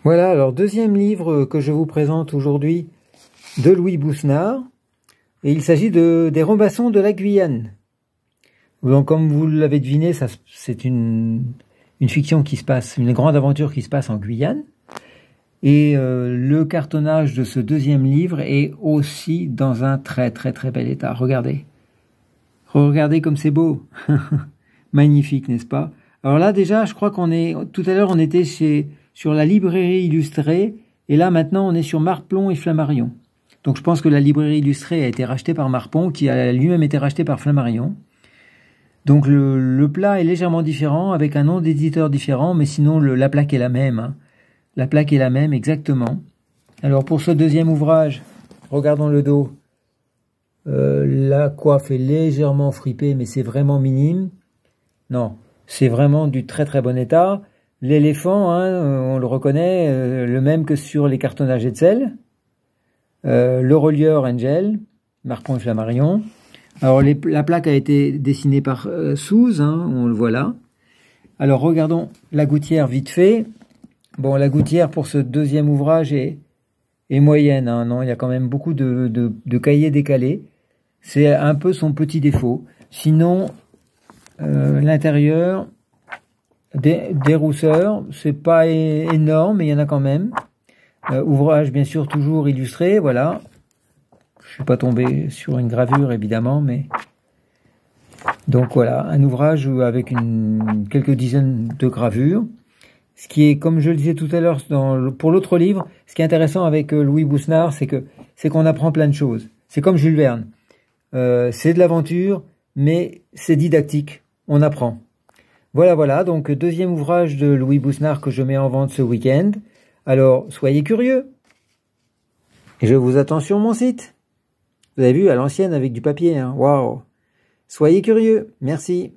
Voilà, alors deuxième livre que je vous présente aujourd'hui de Louis Bousnard, et il s'agit des Robinson de la Guyane. Donc comme vous l'avez deviné, c'est une fiction qui se passe, une grande aventure qui se passe en Guyane, et le cartonnage de ce deuxième livre est aussi dans un très très très bel état. Regardez, regardez comme c'est beau, magnifique, n'est-ce pas? Alors là déjà, je crois tout à l'heure on était sur la librairie illustrée, et là maintenant on est sur Marplon et Flammarion. Donc je pense que la librairie illustrée a été rachetée par Marplon, qui a lui-même été racheté par Flammarion. Donc le plat est légèrement différent, avec un nom d'éditeur différent, mais sinon la plaque est la même. Hein. La plaque est la même, exactement. Alors pour ce deuxième ouvrage, regardons le dos. La coiffe est légèrement fripée, mais c'est vraiment minime. Non, c'est vraiment du très très bon état. L'éléphant, hein, on le reconnaît, le même que sur les cartonnages Hetzel. Le relieur Angel, Marplon et Flammarion. Alors la plaque a été dessinée par Souze, hein, on le voit là. Alors regardons la gouttière vite fait. Bon, la gouttière pour ce deuxième ouvrage est moyenne, hein, non, il y a quand même beaucoup de cahiers décalés. C'est un peu son petit défaut. Sinon, l'intérieur, des rousseurs, c'est pas énorme, mais il y en a quand même. Ouvrage bien sûr toujours illustré, voilà. Je suis pas tombé sur une gravure évidemment, mais donc voilà, un ouvrage avec quelques dizaines de gravures. Ce qui est, comme je le disais tout à l'heure pour l'autre livre, ce qui est intéressant avec Louis Bousnard, c'est qu'on apprend plein de choses. C'est comme Jules Verne. C'est de l'aventure, mais c'est didactique. On apprend. Voilà, donc deuxième ouvrage de Louis Bousnard que je mets en vente ce week-end. Alors, soyez curieux. Et je vous attends sur mon site. Vous avez vu, à l'ancienne avec du papier, hein. Waouh. Soyez curieux. Merci.